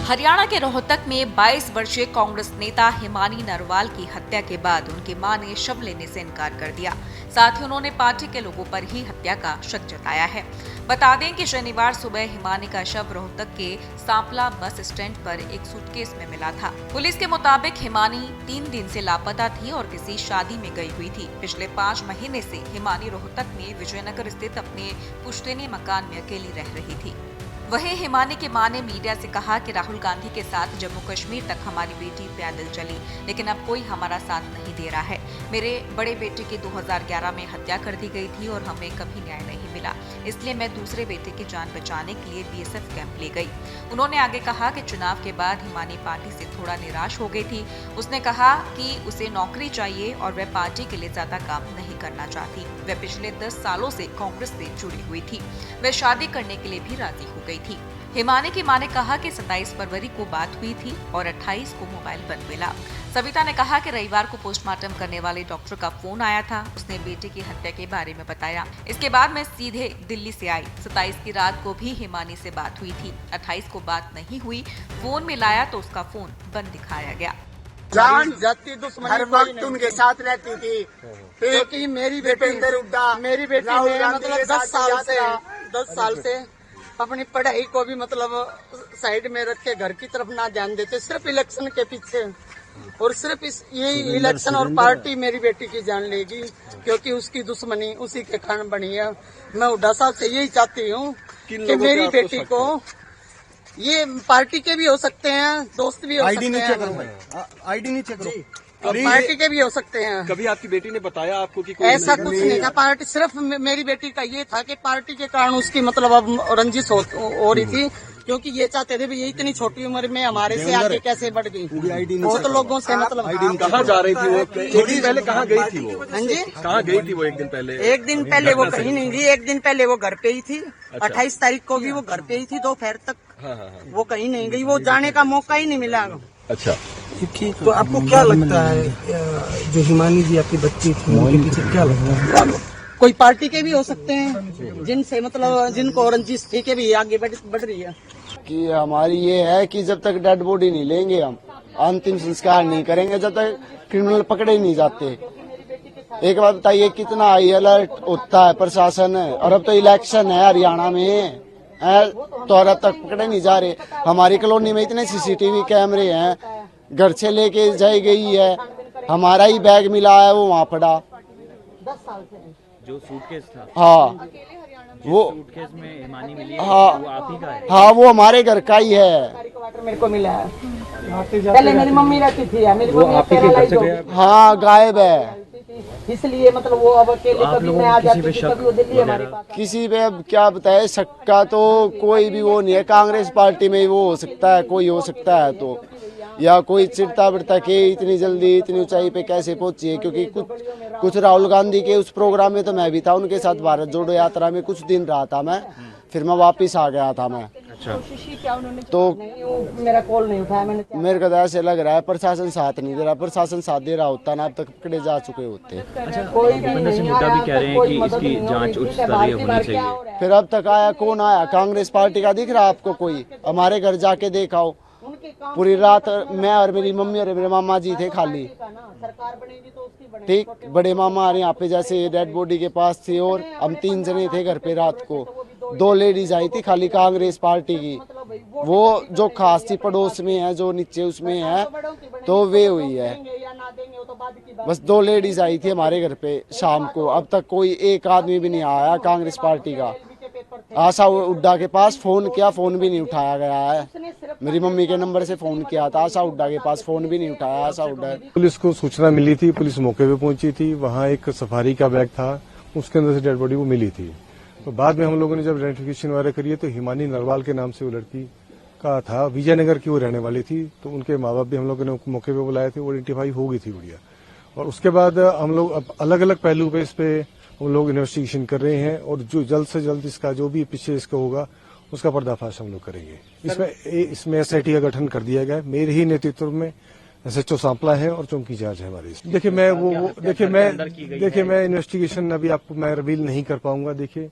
हरियाणा के रोहतक में 22 वर्षीय कांग्रेस नेता हिमानी नरवाल की हत्या के बाद उनकी मां ने शव लेने से इनकार कर दिया। साथ ही उन्होंने पार्टी के लोगों पर ही हत्या का शक जताया है। बता दें कि शनिवार सुबह हिमानी का शव रोहतक के सांपला बस स्टैंड पर एक सूटकेस में मिला था। पुलिस के मुताबिक हिमानी 3 दिन से लापता थी और किसी शादी में गई हुई थी। पिछले 5 महीने से हिमानी रोहतक में विजयनगर स्थित अपने पुश्तैनी मकान में अकेली रह रही थी। वहीं हिमानी की मां ने मीडिया से कहा कि राहुल गांधी के साथ जम्मू कश्मीर तक हमारी बेटी पैदल चली, लेकिन अब कोई हमारा साथ नहीं दे रहा है। मेरे बड़े बेटे की 2011 में हत्या कर दी गई थी और हमें कभी न्याय नहीं मिला, इसलिए मैं दूसरे बेटे की जान बचाने के लिए बीएसएफ कैंप ले गई। उन्होंने आगे कहा कि चुनाव के बाद हिमानी पार्टी से थोड़ा निराश हो गई थी। उसने कहा कि उसे नौकरी चाहिए और वह पार्टी के लिए ज्यादा काम नहीं करना चाहती। वह पिछले 10 सालों से कांग्रेस से जुड़ी हुई थी। वह शादी करने के लिए भी राजी हो गई थी। हिमानी की मां ने कहा कि 27 फरवरी को बात हुई थी और 28 को मोबाइल बंद मिला। सविता ने कहा कि रविवार को पोस्टमार्टम करने वाले डॉक्टर का फोन आया था। उसने बेटे की हत्या के बारे में बताया। इसके बाद मैं सीधे दिल्ली से आई। 27 की रात को भी हिमानी से बात हुई थी। 28 को बात नहीं हुई। फोन मिलाया तो उसका फोन बंद दिखाया गया। जान जाती दुश्मनी हर वक्त उनके साथ रहती थी। क्योंकि मेरी बेटी ने मतलब 10 साल से अपनी पढ़ाई को भी मतलब साइड में रख के घर की तरफ ना ध्यान देते, सिर्फ इलेक्शन के पीछे और सिर्फ यही इलेक्शन और पार्टी मेरी बेटी की जान लेगी, क्योंकि उसकी दुश्मनी उसी के कारण बनी है। मैं हुड्डा साहब से यही चाहती हूँ कि मेरी बेटी को, ये पार्टी के भी हो सकते हैं, दोस्त भी हो सकते हैं, आईडी नहीं चेक करो, पार्टी के भी हो सकते हैं। कभी आपकी बेटी ने बताया आपको कि कोई ऐसा कुछ नहीं था। पार्टी सिर्फ मेरी बेटी का ये था कि पार्टी के कारण उसकी मतलब अब रंजिश हो रही थी, क्योंकि ये चाहते थे भी ये इतनी छोटी उम्र में हमारे से आगे कैसे बढ़ गई। बहुत लोगों से मतलब कहाँ जा रही थी वो? एक दिन पहले कहाँ गई थी वो? हाँ जी, कहाँ गई थी वो? एक दिन पहले वो कहीं नहीं गई। एक दिन पहले वो घर पे ही थी। 28 तारीख को भी वो घर पे ही थी, दोपहर तक। वो कहीं नहीं गई। वो जाने का मौका ही नहीं मिला। अच्छा, तो आपको क्या लगता है जो हिमानी जी आपकी बच्ची थी, उनके पीछे क्या लगता है? कोई पार्टी के भी हो सकते हैं, जिनसे मतलब जिनको रंजिश थी के भी आगे बढ़ रही है। कि हमारी ये है कि जब तक डेड बॉडी नहीं लेंगे, हम अंतिम संस्कार नहीं करेंगे जब तक क्रिमिनल पकड़े नहीं जाते। एक बात बताइए, कितना हाई अलर्ट होता है प्रशासन, और अब तो इलेक्शन है हरियाणा में, तो अब तक पकड़े नहीं जा रहे। हमारी कॉलोनी में इतने सीसीटीवी कैमरे हैं, घर से लेके जाई गई है, हमारा ही बैग मिला है वो वहाँ पड़ा। 10 साल से जो सूटकेस था, हाँ वो सूटकेस में हिमानी मिली है, हाँ वो आप ही का है? हाँ, वो हमारे घर का ही है। मेरे को मिला है। पहले मेरी मम्मी रहती थी, मेरी मम्मी हाँ गायब है, इसलिए मतलब वो अब अकेले कभी मैं आ जाती थी, कभी वो दिल्ली हमारे पास। किसी पे अब क्या बताए, शक्का तो कोई भी वो नहीं है। कांग्रेस पार्टी में वो हो सकता है, कोई हो सकता है तो, या कोई चिढ़ता बिड़ता के इतनी जल्दी इतनी ऊंचाई पे कैसे पहुंची है। क्योंकि कुछ राहुल गांधी के उस प्रोग्राम में तो मैं भी था, उनके साथ भारत जोड़ो यात्रा में कुछ दिन रहा था मैं, फिर मैं वापिस आ गया था मैं। तो मेरा कॉल नहीं उठाया मैंने। मेरे को तो ऐसे लग रहा है प्रशासन साथ नहीं दे रहा। प्रशासन साथ दे रहा होता ना, अब तक पकड़े जा चुके होते। अच्छा, भूपेंद्र सिंह हुड्डा भी कह रहे हैं कि इसकी जांच उच्च स्तरीय होनी चाहिए। फिर अब तक आया कौन आया? कांग्रेस पार्टी का दिख रहा आपको कोई? हमारे घर जाके देखाओ, पूरी रात मैं और मेरी मम्मी और मेरे मामा जी थे खाली। ठीक, बड़े मामा यहाँ पे जैसे डेड बॉडी के पास थे, और हम 3 जने थे घर पे। रात को 2 लेडीज आई थी खाली कांग्रेस पार्टी की, वो जो खास थी पड़ोस में है, जो नीचे उसमें है, तो वे हुई है। बस 2 लेडीज आई थी हमारे घर पे शाम को। अब तक कोई एक आदमी भी नहीं आया कांग्रेस पार्टी का। आशा हुड्डा के पास फोन किया, फोन भी नहीं उठाया गया है। मेरी मम्मी के नंबर से फोन किया था आशा हुड्डा के पास, फोन भी नहीं उठाया आशा हुड्डा। पुलिस को सूचना मिली थी, पुलिस मौके पे पहुंची थी। वहां एक सफारी का बैग था, उसके अंदर से डेड बॉडी वो मिली थी। तो बाद में हम लोगों ने जब आइडेंटिफिकेशन वगैरह करी तो हिमानी नरवाल के नाम से वो लड़की का था, विजयनगर की वो रहने वाली थी। तो उनके माँ बाप भी हम लोगों ने मौके पे बुलाए थे, वो आइडेंटिफाई हो गई थी बढ़िया। और उसके बाद हम लोग अलग अलग पहलू पे इस पे हम लोग इन्वेस्टिगेशन कर रहे हैं, और जो जल्द से जल्द इसका जो भी पीछे इसका होगा उसका पर्दाफाश हम लोग करेंगे। इसमें एसआईटी का गठन कर दिया गया, मेरे ही नेतृत्व में एसएचओ सांपला है और चौकी इंचार्ज है हमारे। देखिए मैं इन्वेस्टिगेशन अभी आपको मैं रिवील नहीं कर पाऊंगा। देखिए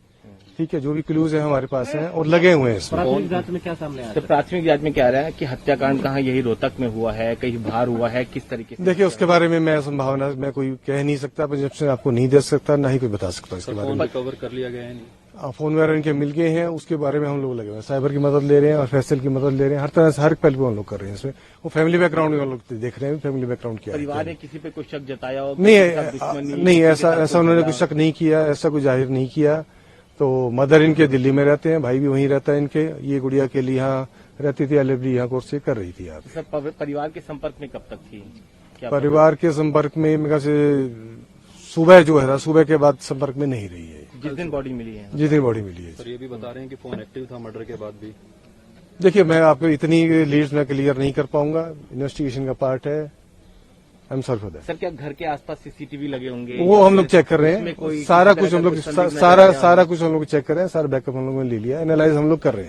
ठीक है, जो भी क्लूज है हमारे पास हैं और लगे हुए हैं इसमें। प्राथमिक जांच में क्या सामने आया? तो प्राथमिक जांच में क्या आ रहा है कि हत्याकांड कहाँ यही रोहतक में हुआ है, कहीं बाहर हुआ है, किस तरीके से? देखिए, उसके बारे में मैं संभावना मैं कोई कह नहीं सकता, प्रोजेक्शन आपको नहीं दे सकता, ना ही कोई बता सकता इसके बारे में। कवर कर लिया गया है नहीं? फोन वगैरह इनके मिल गए हैं, उसके बारे में हम लोग लगे हुए हैं, साइबर की मदद ले रहे हैं और फैसल की मदद ले रहे हैं, हर तरह से हर पहलू हम लोग कर रहे हैं इसमें। वो फैमिली बैकग्राउंड हम लोग देख रहे हैं, फैमिली बैकग्राउंड क्या है। परिवार ने किसी पे कोई शक जताया हो? नहीं, ऐसा उन्होंने कुछ शक नहीं किया, ऐसा कुछ जाहिर नहीं किया। तो मदर इनके दिल्ली में रहते हैं, भाई भी वहीं रहता है इनके, ये गुड़िया के लिए यहाँ रहती थी, एलएफडी यहाँ कोर्स से कर रही थी। आप सर परिवार के संपर्क में कब तक थी? क्या परिवार के संपर्क में मेरे से सुबह जो है सुबह के बाद संपर्क में नहीं रही है, जिस दिन बॉडी मिली है? जिस दिन बॉडी मिली है। सर ये भी बता रहे हैं कि फोन एक्टिव था मर्डर के बाद भी। देखिए, मैं आपको इतनी लीड्स में क्लियर नहीं कर पाऊंगा, इन्वेस्टिगेशन का पार्ट है। I am sorry for that. Sir क्या घर के आसपास सीसीटीवी लगे होंगे? वो हम लोग चेक कर रहे हैं, कोई सारा कुछ हम लोग संदिग्ध नजर सारा कुछ हम लोग चेक कर रहे हैं, सारा बैकअप हम लोगों ने ले लिया, एनालाइज हम लोग कर रहे हैं।